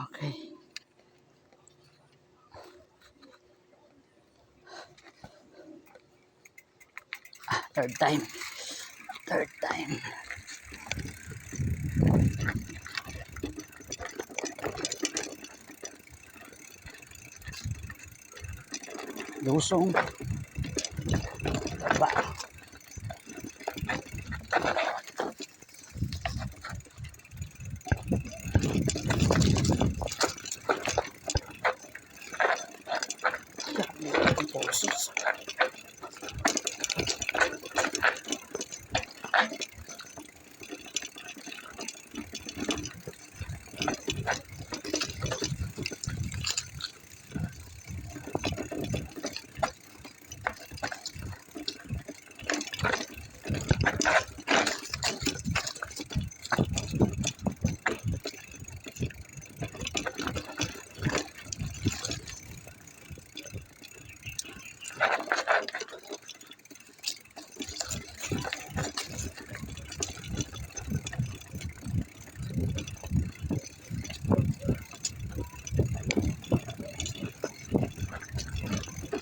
Okay. Third time. Third time. Lusong. Ba. Boses.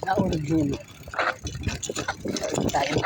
Naulog yun. Third time.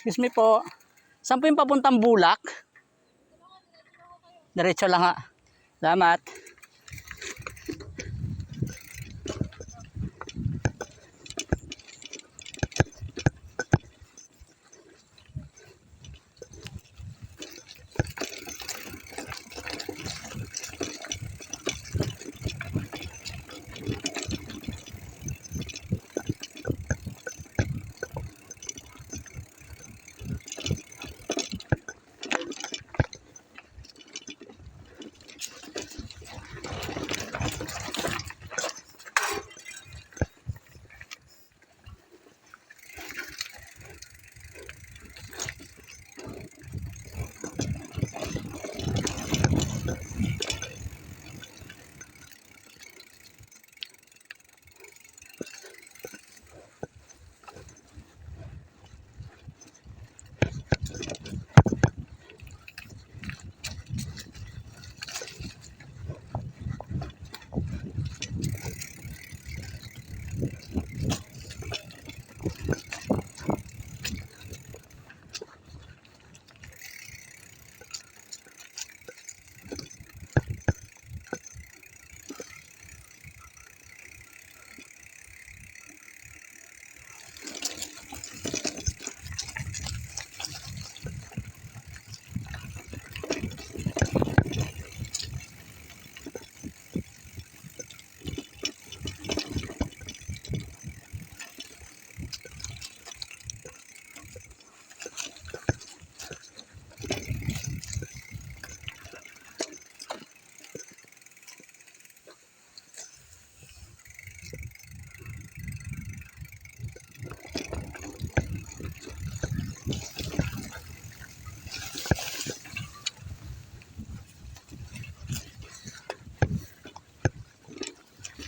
Excuse me po. Saan po yung papuntang Bulak? Diretso lang ha. Salamat.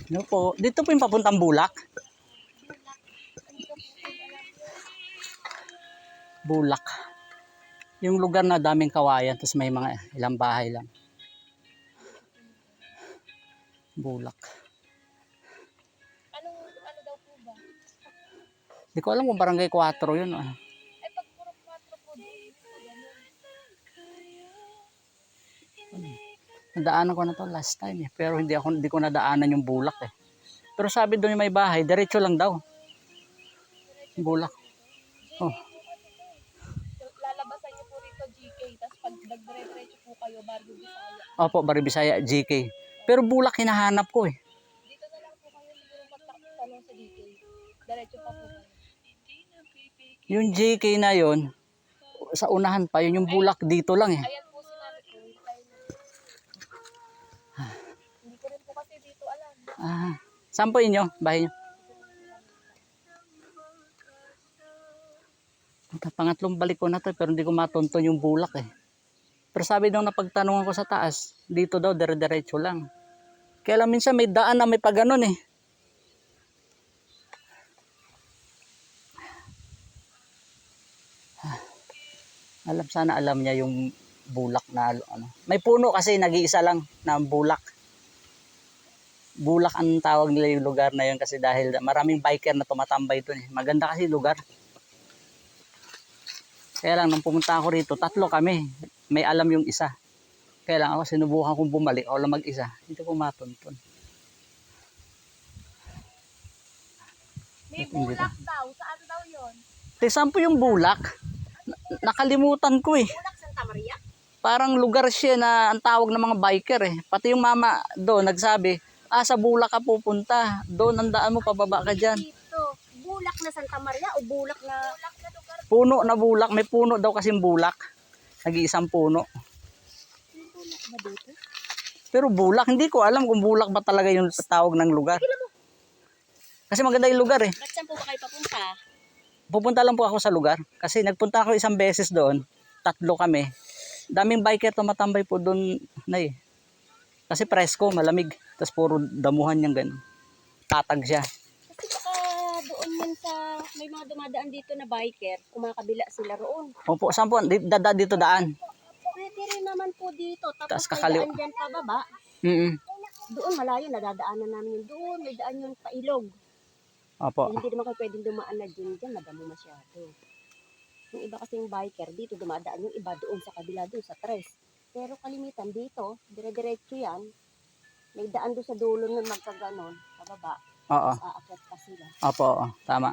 Ano po? Dito po yung papuntang Bulak. Bulak. Yung lugar na daming kawayan, tapos may mga ilang bahay lang. Bulak. Ano daw po ba? Hindi ko alam kung barangay 4 yun. Ay, pag puro 4 po doon, ganun. Nadaanan ko na to last time eh. Pero hindi ko nadaanan yung Bulak eh. Pero sabi doon yung may bahay, diretso lang daw. Bulak. Oh. Lalabasan niyo po rito GK, tapos pag nagdire-diretso po kayo, Barrio Bisaya. Opo, Barrio Bisaya, GK. Pero Bulak hinahanap ko eh. Dito na lang po kayo, siguro magtanong sa GK. Diretso pa po kayo. Yung GK na yon sa unahan pa, yun yung Bulak dito lang eh. Ayan po si Mami ko, hindi ko rin po kasi dito alam. Saan po inyo? Bahay nyo? Pangatlong balik ko na to pero hindi ko matunton yung Bulak eh. Pero sabi nung napagtanungan ko sa taas, dito daw dire-diretso lang. Kaya lang minsan may daan na may paganon eh. Sana alam niya yung Bulak na ano. May puno kasi nag-iisa lang na Bulak. Bulak ang tawag nila yung lugar na yun kasi dahil maraming biker na tumatambay doon eh. Maganda kasi lugar. Kaya lang nung pumunta ako rito, 3 kami. May alam yung isa. Kaya lang ako sinubukan kong bumalik. Ako lang mag-isa. Hindi ko matunton. May Bulak daw. Saan daw yun? Saan po yung Bulak? Nakalimutan ko eh. Bulak, Santa Maria? Parang lugar siya na ang tawag ng mga biker eh. Pati yung mama doon nagsabi, sa Bulak ka pupunta. Doon ang daan mo, pababa ka dyan. Dito. Bulak na Santa Maria o Bulak na... Bulak na lugar. Puno na Bulak. May puno daw kasing Bulak. Nag-iisang puno. Bulak ba dito? Pero Bulak, hindi ko alam kung Bulak ba talaga yung tawag ng lugar. Kasi maganda yung lugar eh. Ba't saan po ba kayo papunta? Pupunta lang po ako sa lugar. Kasi nagpunta ako isang beses doon. 3 kami. Daming biker tumatambay po doon na eh. Kasi presko, malamig. Tapos puro damuhan niyang ganun. Tatag siya. Kasi baka doon yan sa may mga dumadaan dito na biker, kumakabila sila roon. Opo, saan po? Dito daan. Pwede rin naman po dito. Tapos Tapos may kakaliw. daan dyan pababa. Doon malayo, nadadaanan namin yun. Doon, may daan yung pailog. Opo. Hindi naman kayo pwedeng dumaan na dyan. Dyan, madamo masyado. Yung iba kasing biker, dito dumadaan yung iba doon sa kabila, doon sa tres. Pero kalimitan dito, dire-diretso yan. May daan doon sa dulo ng magkaganon, pababa. Oo. Tapos aakyat pa sila. Opo, oo. Tama.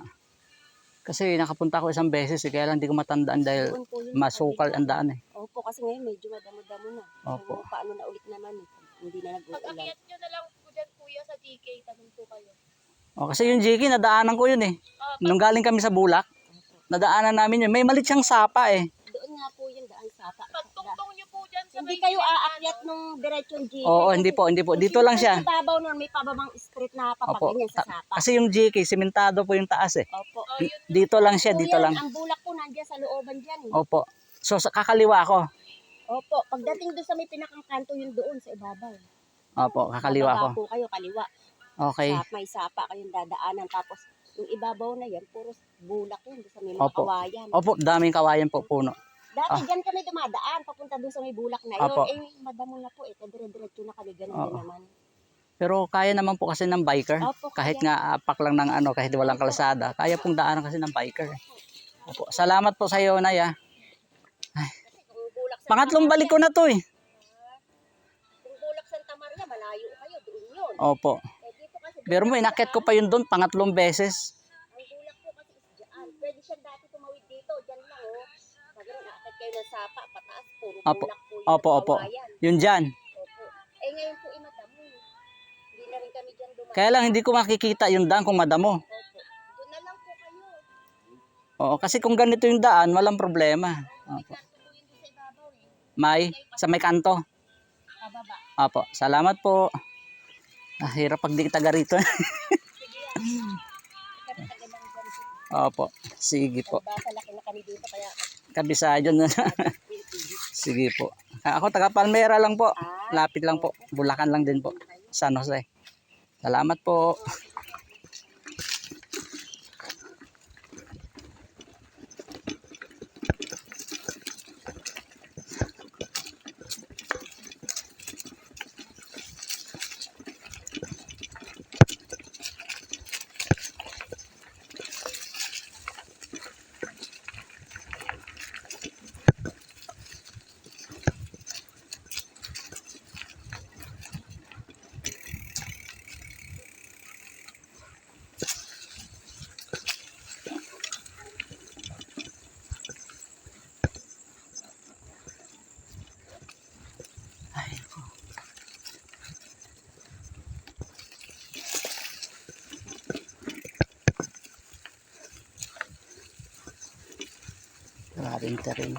Kasi nakapunta ako isang beses eh, kaya lang hindi ko matandaan dahil Doon po yun sa masukal kabila. ang daan eh. Opo, kasi ngayon medyo madamo-damo na. Opo. So, paano na ulit naman eh. Hindi na nag-uulan. Pag-akyat nyo na lang po dyan kuya sa GK, tanong po kayo. O, kasi yung Jiki, nadaanan ko yun eh. Nung galing kami sa Bulak, nadaanan namin yun. May malit siyang sapa eh. Doon nga po yung daan sapa. Pagtungtong nyo po dyan sa Hindi may kayo gilid, aakyat nung diretsong G. Oo, hindi po. Dito lang siya. Sa ibabaw nun, may pababang street na Opo. papaganyan sa sapa. Kasi yung Jiki, simentado po yung taas eh. Opo. Dito lang siya, Po dito yan, lang. Ang Bulak po nandiyan sa looban dyan eh. Opo. So, kakaliwa ako. Opo. Pagdating doon sa may pinakang kanto yun doon sa ibabaw. Opo, kakaliwa ako. Bababa po kayo, kaliwa. Okay. May sapa kayong dadaanan. Tapos yung ibabaw na yan, puro bulak yun. Doon sa may mga Opo. kawayan. Opo, daming kawayan po, puno. Dati dyan kami dumadaan, papunta doon sa may bulak na yun. Opo. Eh, madamo na po eh. Dire-diretso na kami, ganun Oo. din naman. Pero kaya naman po kasi ng biker. Opo, Kahit kaya. nga apak lang ng ano, kahit walang kalsada. Kaya pong daanan kasi ng biker. Opo. Salamat po sa iyo, Nay. Kasi kung bulak sa Pangatlong balik ko na to eh. Kung bulak Santa Maria, malayo kayo, doon yun. Opo. Eh, dito kasi, Pero mo, inakyat ko pa yun doon, pangatlong beses. ang bulak po kasi is dyan. Pwede siya dati tumawid dito, dyan lang oh. Magano'n, naakit kayo ng sapa, pataas, puro Opo. bulak po yun. Opo, opo. kawayan. Yun dyan. Opo. Eh, ngayon po, madamo. Hindi na rin kami dyan dumaan. Kaya lang hindi ko makikita yung daan kung madamo. Opo. Doon na lang po kayo. Oo, kasi kung ganito yung daan, walang problema. May Opo. kanto po yun doon sa ibabaw eh. Sa may kanto. Pababa. Opo, salamat po. Hirap pag di taga rito. Sige yan. Kami taga lang dyan. Opo, sige po. Basa laki na kami dito, kaya Kabisado na. Sige po. Ako taga Palmera lang po. Lapit lang po. Bulacan lang din po. San Jose. Salamat po. Maraming terrain.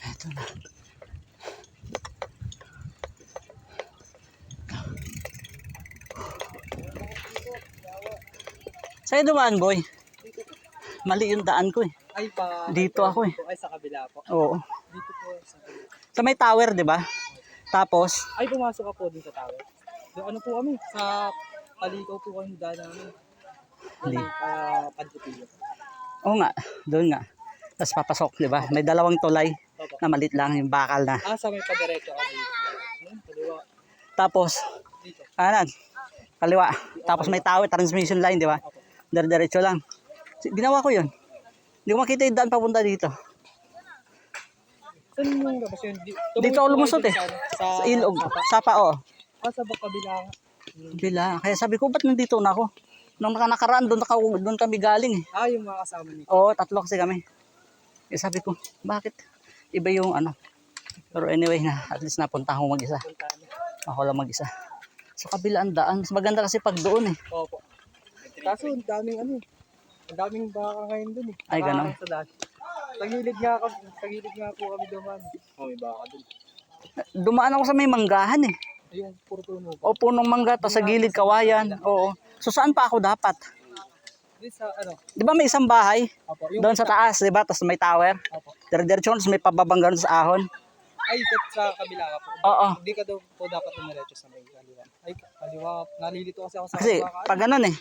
Ito na. Sa'yo dumaan, boy. Mali yung daan ko eh. Ay, Dito ako eh. Ay, sa kabila po. Oo. Dito po sa kabila. Sa may tower, di ba? Tapos, Ay, pumasok ka po din sa tower. Doon ano po kami? Sa palikaw po kami daan namin. Pantutilyo. oo nga, doon nga. Tapos papasok, di ba? May dalawang tulay Opo. na malit lang yung bakal na. Sa may padiretso kami. Kaliwa. Tapos, Dito. kanan, kaliwa. Tapos may tower, transmission line, di ba? Opo. Diretso lang. Ginawa ko yun. Hindi ko makita yung daan papunta dito. Saan yung labas yun? Dito ako lumusot eh. Sa Sa ilog. Sapa, oo. Sa kabila. Bila. Kaya sabi ko, ba't nandito na ako? Nung nakaraan, doon kami galing eh. Yung mga kasama niyo. Oo, tatlo kasi kami. Eh sabi ko, bakit? Iba yung ano. Pero anyway, at least napunta ako mag-isa. Puntahan niyo. Ako lang mag-isa. So kabila ang daan. Mas maganda kasi pag doon eh. Opo. Kaso, ang daming ano eh. Ang daming baka ngayon dun eh. Ay, ganun. Nakaharap sa daan. Tagilid nga po kami duman. May baka dun. Dumaan ako sa may manggahan eh. Yung puro puno. O punong mangga, tapos sa gilid kawayan. Oo. So saan pa ako dapat? Di sa ano? Di ba may isang bahay? Opo. Yung Doon sa taas, di ba? Tapos may tower. Opo. Diretso, tapos may pababang ganun sa ahon. Ay, sa kabila ka po. Oo. Hindi ka daw po dapat dumiretso sa may kaliwa. Ay, kaliwa. Nalilito kasi ako sa Kasi kaliwa. pag ganun eh.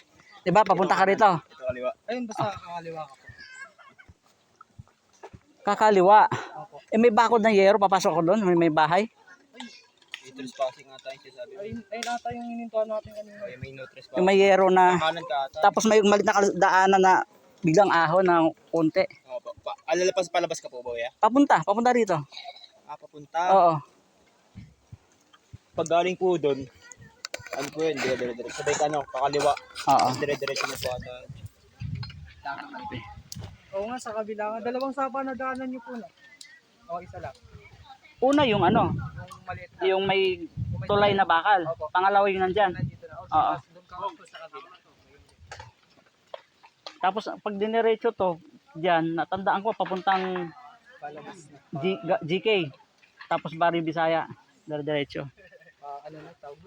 Di ba? Papunta ka rito. Ito kaliwa. Ayun, basta kaliwa ka po. Kakaliwa. Opo. Eh may bakod ng yero, papasok ko doon. May bahay. Trespassing ata yung sinasabi mo. Ayun ata yung hinintuan natin kanina. Ay, may no trespassing. Yung may yero na. Kanan ka ata. Tapos may malit na daanan na biglang ahon na konti. Opo. Palabas ka po ba, ya? Papunta rito. Papunta. Oo. Pag galing po doon, ano po yun, dire-dire. Sabay ka, kakaliwa. Oo. Dire-diretso na po ata. Oo nga, sa kabila nga. Dalawang sapa na daanan niyo po na. O, isa lang. Una yung ano, Yung maliit na. yung may tulay na bakal. Pangalawa yung nandyan. Nandito na. Oo. Doon ka po sa kabila. Tapos pag diniretso to, diyan natandaan ko papuntang Palabas na. GK. Tapos Barrio Bisaya, diretso. Ano na tawag?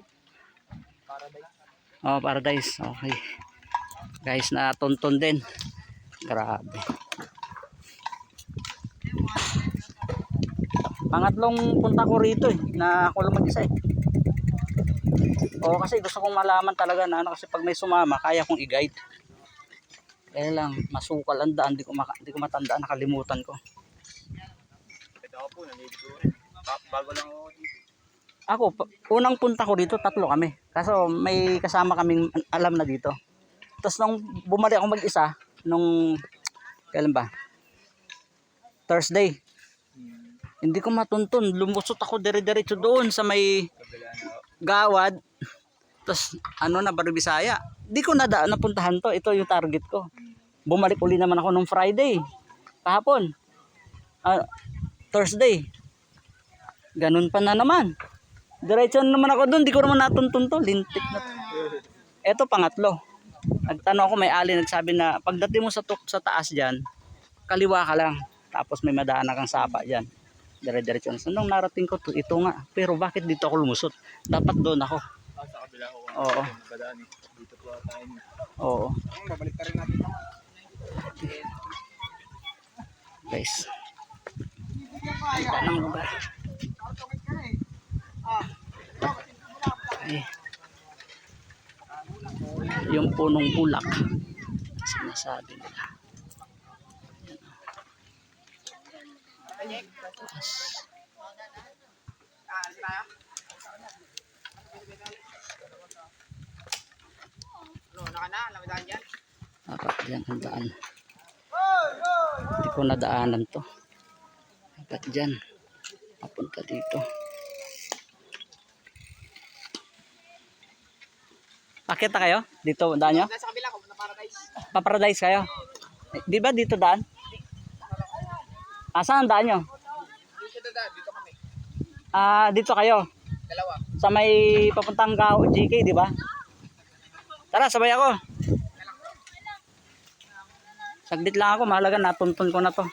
Paradise. Oh, Paradise. Okay. Guys, natonton din. Grabe. Pangatlong punta ko rito eh, na ako lang mag-isa eh. Oo, kasi gusto kong malaman talaga na ano, kasi pag may sumama, kaya kong i-guide. Kaya lang, masukal ang daan, di ko matandaan, nakalimutan ko. Ito ako po, nandito. Bago lang ako dito. Ako, unang punta ko dito, tatlo kami. Kaso may kasama kaming alam na dito. Tapos nung bumalik ako mag-isa, nung, kailan ba? Thursday. Hindi ko matuntun. Lumusot ako dire-diretso doon sa may Kabila na ako. gawad. Tapos ano na, Baribisaya. Di ko napuntahan to. Ito yung target ko. Bumalik uli naman ako nung Friday. Kahapon. Thursday. Ganun pa na naman. Diretso na naman ako doon. Di ko naman natuntun to. Lintik na to. Ito pangatlo. Nagtanong ako, may ali nagsabi na pagdating mo sa taas dyan, kaliwa ka lang. Tapos may madaan kang sapa dyan. Dire-diretso na. So, nung narating ko to, ito nga. Pero bakit dito ako lumusot? Dapat doon ako. Sa kabila ko. Oo. Badaan eh. Dito po tayo. Oo. Babalik ka rin natin. Guys. Ganda ng lugar. Ay. Yung punong bulak. Sinasabi nila. Dapat dyan ang daan. Hindi ko nadaanan to. Dapat dyan. Papunta dito. Akit na kayo? Dito daan nyo? Nasa kabila ko, na paradise. Pa-paradise kayo? Di ba dito daan? Saan ang daan nyo? Dito dito kami. Dito kayo. Dalawa. Sa may papuntang GK, di ba? Tara, sabay ako. Saglit lang ako, mahalaga natuntun ko na to.